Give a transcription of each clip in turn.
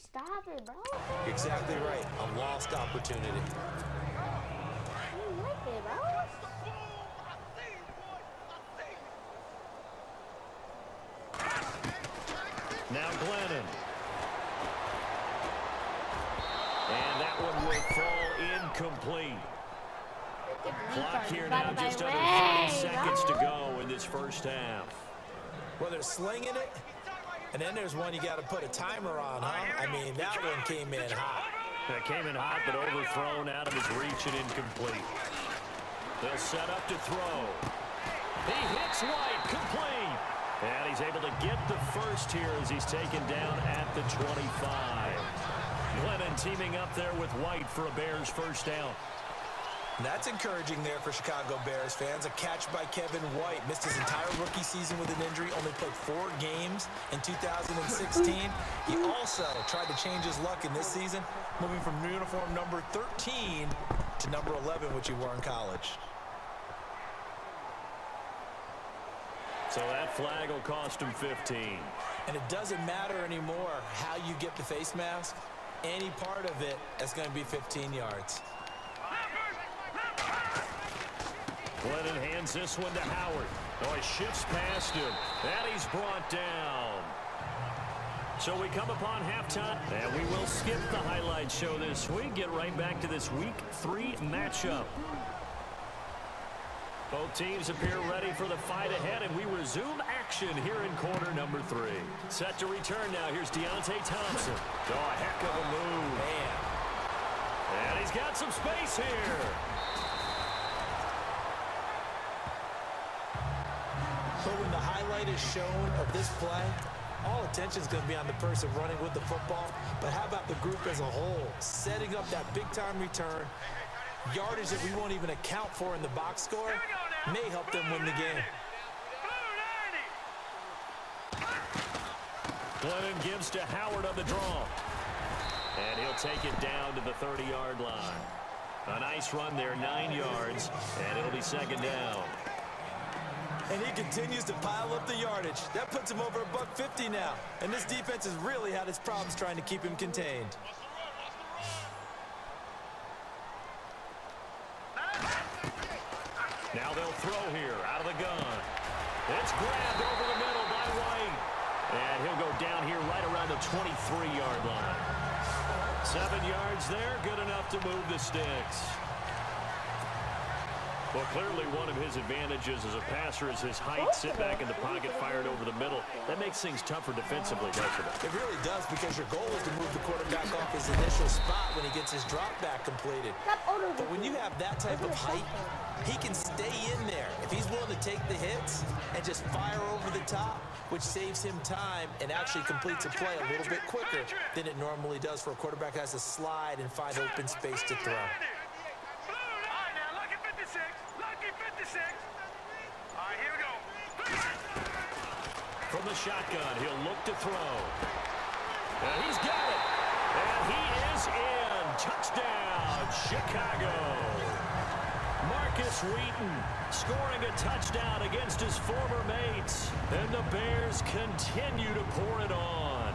stop it, bro. Exactly right. A lost opportunity. You like it, bro. Now Glennon. And that one will fall incomplete. Clock here now, just under 30 seconds to go in this first half. Well, they're slinging it, and then there's one you got to put a timer on, huh? I mean, that one came in hot. It came in hot, but overthrown out of his reach and incomplete. They'll set up to throw. He hits White, complete. And he's able to get the first here as he's taken down at the 25. Glennon teaming up there with White for a Bears first down. That's encouraging there for Chicago Bears fans. A catch by Kevin White. Missed his entire rookie season with an injury. Only played 4 games in 2016. He also tried to change his luck in this season, moving from uniform number 13 to number 11, which he wore in college. So that flag will cost him 15. And it doesn't matter anymore how you get the face mask. Any part of it is going to be 15 yards. Glennon hands this one to Howard. Oh, he shifts past him. And he's brought down. So we come upon halftime, and we will skip the highlight show this week. Get right back to this Week 3 matchup. Both teams appear ready for the fight ahead, and we resume action here in quarter number 3. Set to return now. Here's Deontay Thompson. Oh, a heck of a move. Man. And he's got some space here. But when the highlight is shown of this play, all attention is going to be on the person running with the football. But how about the group as a whole? Setting up that big-time return, yardage that we won't even account for in the box score, may help them win the game. Glennon gives to Howard on the draw. And he'll take it down to the 30-yard line. A nice run there, 9 yards, and it'll be second down. And he continues to pile up the yardage. That puts him over $150 now. And this defense has really had its problems trying to keep him contained. Now they'll throw here out of the gun. It's grabbed over the middle by White. And he'll go down here right around the 23-yard line. 7 yards there, good enough to move the sticks. Well, clearly one of his advantages as a passer is his height. Sit back in the pocket, fired over the middle. That makes things tougher defensively, doesn't it? It really does, because your goal is to move the quarterback off his initial spot when he gets his drop back completed. But when you have that type of height, he can stay in there. If he's willing to take the hits and just fire over the top, which saves him time and actually completes a play a little bit quicker than it normally does for a quarterback that has to slide and find open space to throw. From the shotgun, he'll look to throw. And he's got it. And he is in. Touchdown, Chicago. Marcus Wheaton scoring a touchdown against his former mates. And the Bears continue to pour it on.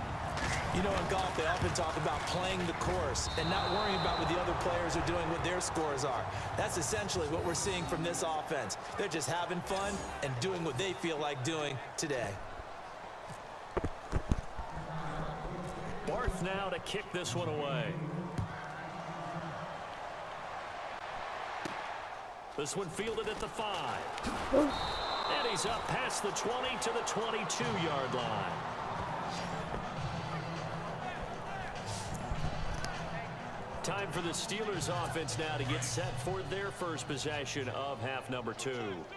You know, in golf, they often talk about playing the course and not worrying about what the other players are doing, what their scores are. That's essentially what we're seeing from this offense. They're just having fun and doing what they feel like doing today. Barth now to kick this one away. This one fielded at the 5. And he's up past the 20 to the 22-yard line. Time for the Steelers offense now to get set for their first possession of half number 2.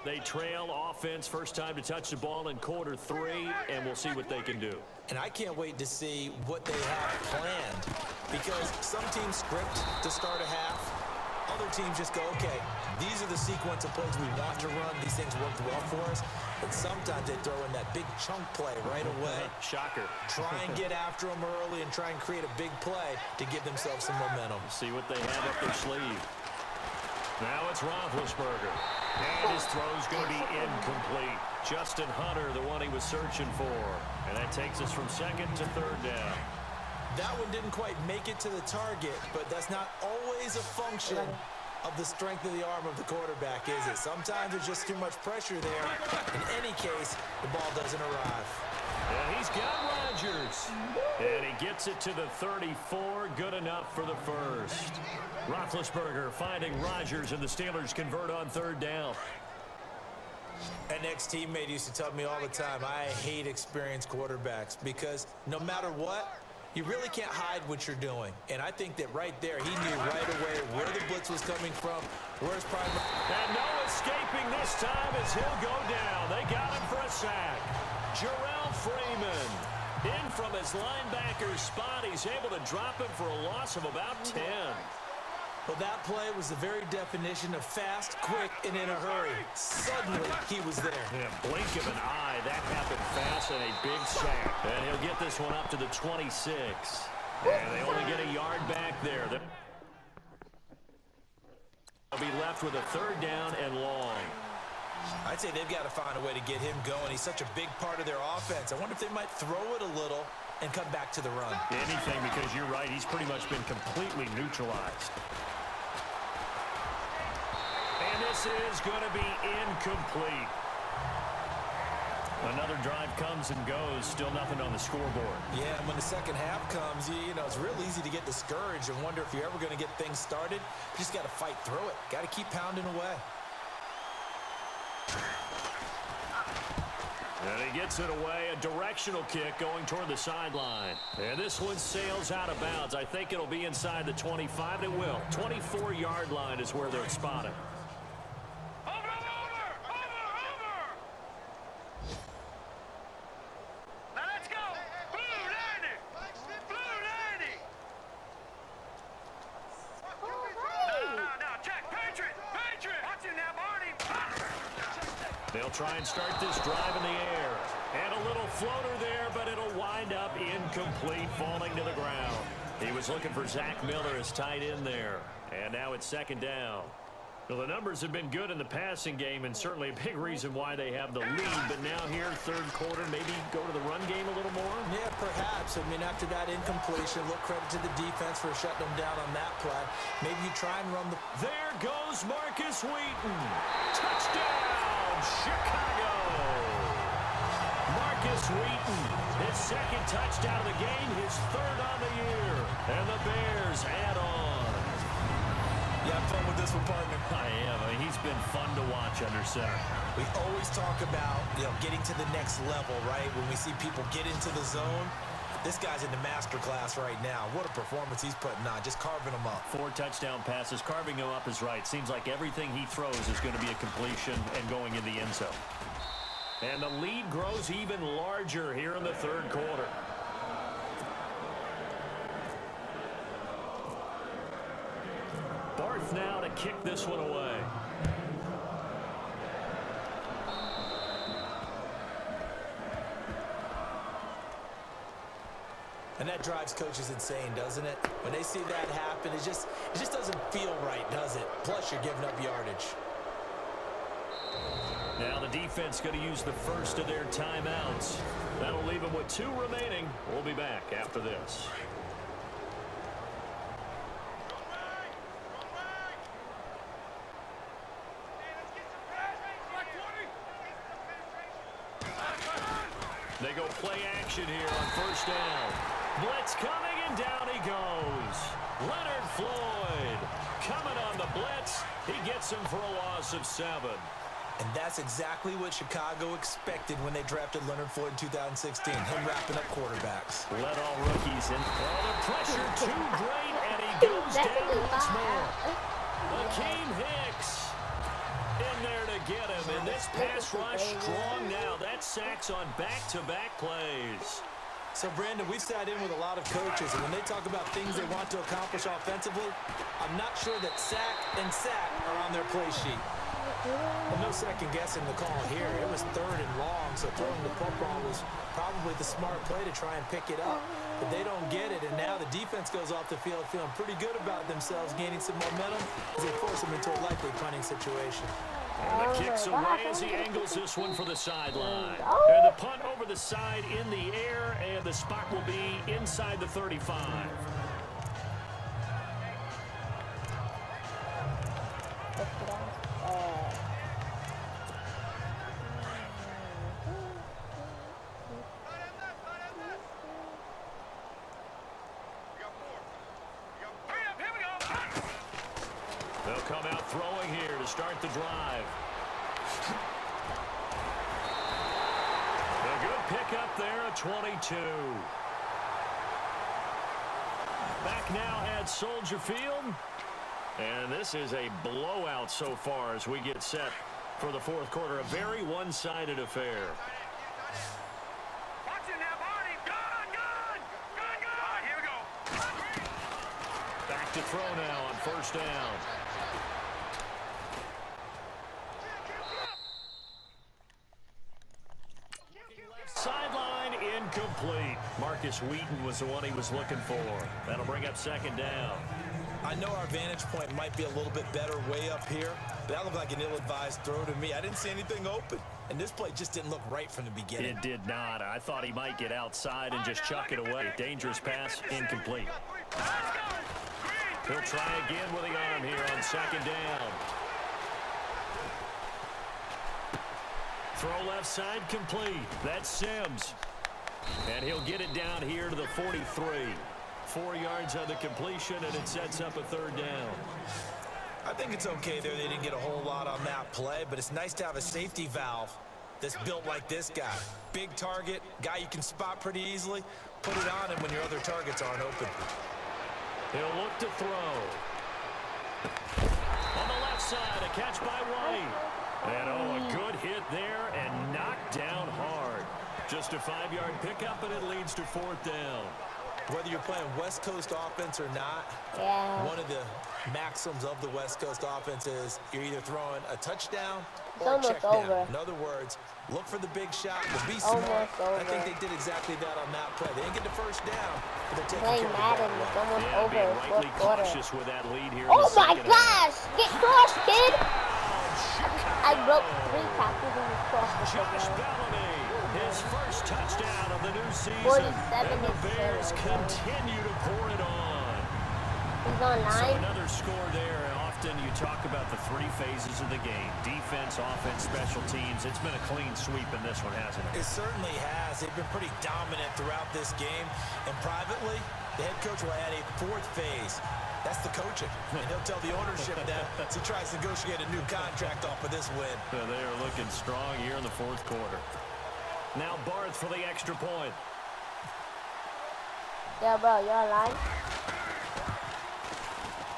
They trail offense, first time to touch the ball in quarter 3, and we'll see what they can do. And I can't wait to see what they have planned, because some teams script to start a half. Other teams just go, okay, these are the sequence of plays we want to run. These things worked well for us. But sometimes they throw in that big chunk play right away. Shocker. Try and get after them early and try and create a big play to give themselves some momentum. See what they have up their sleeve. Now it's Roethlisberger. And his throw's going to be incomplete. Justin Hunter, the one he was searching for. And that takes us from second to third down. That one didn't quite make it to the target, but that's not always a function of the strength of the arm of the quarterback, is it? Sometimes there's just too much pressure there. In any case, the ball doesn't arrive. And he's got Rodgers. And he gets it to the 34. Good enough for the first. Roethlisberger finding Rodgers, and the Steelers convert on third down. An ex-teammate used to tell me all the time, I hate experienced quarterbacks because no matter what, you really can't hide what you're doing. And I think that right there, he knew right away where the blitz was coming from, where's primary. And no escaping this time as he'll go down. They got him for a sack. Jarrell Freeman in from his linebacker's spot. He's able to drop him for a loss of about 10. Well, that play was the very definition of fast, quick, and in a hurry. Suddenly, he was there. In a blink of an eye, that happened fast and a big sack. And he'll get this one up to the 26. And they only get a yard back there. They'll be left with a third down and long. I'd say they've got to find a way to get him going. He's such a big part of their offense. I wonder if they might throw it a little and come back to the run. Anything, because you're right. He's pretty much been completely neutralized. And this is going to be incomplete. Another drive comes and goes. Still nothing on the scoreboard. Yeah, and when the second half comes, you know, it's real easy to get discouraged and wonder if you're ever going to get things started. You just got to fight through it. Got to keep pounding away. And he gets it away, a directional kick going toward the sideline. And this one sails out of bounds. I think it'll be inside the 25, and it will. 24-yard line is where they're spotted. Now let's go. Blue 90. Blue 90. No, check. Patriot. Watch it now, Barney. They'll try and start this drive in the air. And a little floater there, but it'll wind up incomplete, falling to the ground. He was looking for Zach Miller as tight end there. And now it's second down. Well, the numbers have been good in the passing game, and certainly a big reason why they have the lead. But now here, third quarter, maybe go to the run game a little more? Yeah, perhaps. I mean, after that incompletion, look, credit to the defense for shutting them down on that play. Maybe you try and run the... There goes Marcus Wheaton. Touchdown, Chicago. Marcus Wheaton, his second touchdown of the game, his third on the year. And the Bears add on. You have fun with this one, partner? I am. I mean, he's been fun to watch under center. We always talk about, getting to the next level, right? When we see people get into the zone, this guy's in the master class right now. What a performance he's putting on, just carving them up. 4 touchdown passes. Carving him up is right. Seems like everything he throws is going to be a completion and going in the end zone. And the lead grows even larger here in the third quarter. Barth now to kick this one away. And that drives coaches insane, doesn't it? When they see that happen, it just doesn't feel right, does it? Plus, you're giving up yardage. Now the defense going to use the first of their timeouts. That'll leave them with 2 remaining. We'll be back after this. They go play action here on first down. Blitz coming, and down he goes. Leonard Floyd coming on the blitz. He gets him for a loss of 7. And that's exactly what Chicago expected when they drafted Leonard Floyd in 2016, him wrapping up quarterbacks. Let all rookies in. Oh, the pressure too great, and he goes down once more. Akeem Hicks in there to get him, and this pass rush strong now. That sacks on back-to-back plays. So, Brandon, we've sat in with a lot of coaches, and when they talk about things they want to accomplish offensively, I'm not sure that sack and sack are on their play sheet. Well, no second guessing the call here. It was third and long, so throwing the football was probably the smart play to try and pick it up. But they don't get it, and now the defense goes off the field feeling pretty good about themselves, gaining some momentum as they force them into a likely punting situation. And the kick's away as he angles this one for the sideline. And the punt over the side in the air, and the spot will be inside the 35. They'll come out throwing here to start the drive. A good pickup there at 22. Back now at Soldier Field. And this is a blowout so far as we get set for the fourth quarter. A very one-sided affair. Watch it now, Barney. Gun! Here we go. Back to throw now on first down. Sideline incomplete. Marcus Wheaton was the one he was looking for. That'll bring up second down. I know our vantage point might be a little bit better way up here, but that looked like an ill-advised throw to me. I didn't see anything open, and this play just didn't look right from the beginning. It did not. I thought he might get outside and just chuck it away. Dangerous pass, incomplete. He'll try again with the arm here on second down. Throw left side complete. That's Sims. And he'll get it down here to the 43. 4 yards on the completion, and it sets up a third down. I think it's okay there. They didn't get a whole lot on that play, but it's nice to have a safety valve that's built like this guy. Big target, guy you can spot pretty easily. Put it on him when your other targets aren't open. He'll look to throw. On the left side, a catch by White. And a good hit there and knocked down hard. Just a 5-yard pickup, and it leads to fourth down. Whether you're playing West Coast offense or not, one of the maxims of the West Coast offense is you're either throwing a touchdown or a check down. In other words, look for the big shot, but be smart. I think they did exactly that on that play. They didn't get the first down, but they're taking care of Madden, it's almost over. Being rightly cautious with that lead here. Oh my gosh! Get crushed, kid! I broke 3 tackles in the cross. Josh Bellamy, his first touchdown of the new season. 47 and the Bears continue to pour it on. He's online. So another score there. Often you talk about the 3 phases of the game. Defense, offense, special teams. It's been a clean sweep in this one, hasn't it? It certainly has. They've been pretty dominant throughout this game. And privately, the head coach will add a 4th phase. That's the coaching. And he'll tell the ownership that as he tries to negotiate a new contract off of this win. So they are looking strong here in the fourth quarter. Now Barth for the extra point. Yeah, bro, you're online?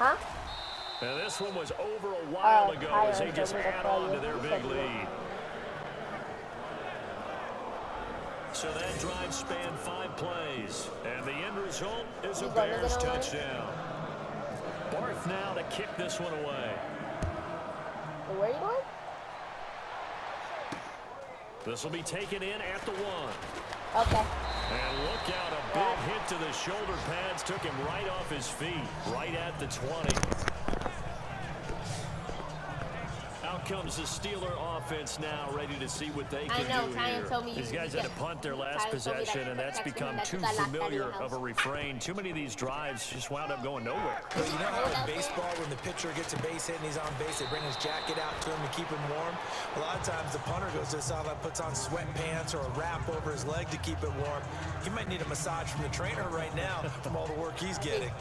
Huh? And this one was over a while ago as they just add on to their big lead. So that drive spanned 5 plays. And the end result is a Bears touchdown. Barth now to kick this one away. Where are you going? This will be taken in at the 1. Okay. And look out, a big hit to the shoulder pads took him right off his feet, right at the 20. Out comes the Steeler offense now, ready to see what they can do here. These guys had to punt their last possession, and that's become too familiar of a refrain. Too many of these drives just wound up going nowhere. But you know how in baseball, when the pitcher gets a base hit and he's on base, they bring his jacket out to him to keep him warm? A lot of times the punter goes to the sideline, puts on sweatpants or a wrap over his leg to keep it warm. He might need a massage from the trainer right now from all the work he's getting.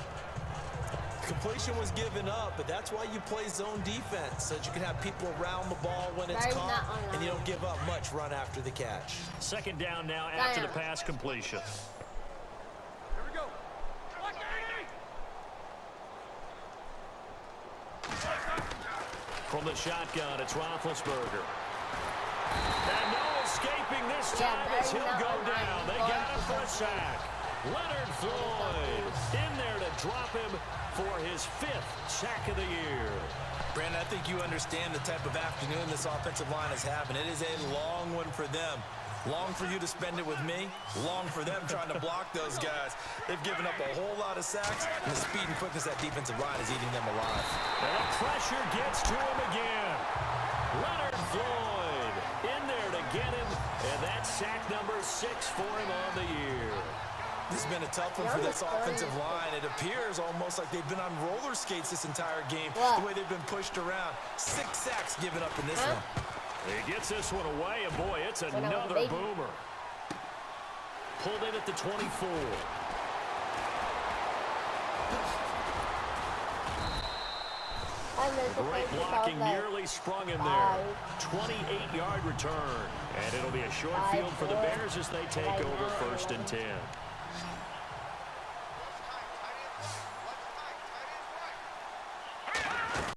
Completion was given up, but that's why you play zone defense, so that you can have people around the ball when it's caught, and you don't give up much run after the catch. Second down now after the pass completion. Here we go. From the shotgun, it's Roethlisberger. And no escaping this time as he'll go down. They got him for a sack. Leonard Floyd in there to drop him for his 5th sack of the year. Brandon, I think you understand the type of afternoon this offensive line is having. It is a long one for them. Long for you to spend it with me. Long for them trying to block those guys. They've given up a whole lot of sacks, and the speed and quickness that defensive line is eating them alive. And the pressure gets to him again. sack number 6 for him on the year. This has been a tough one for this offensive line. It appears almost like they've been on roller skates this entire game, the way they've been pushed around. 6 sacks given up in this one. He gets this one away, and boy, it's another boomer. Pulled in at the 24. Great blocking, nearly sprung him there. 28-yard return. And it'll be a short field for the Bears as they take over 1st and 10.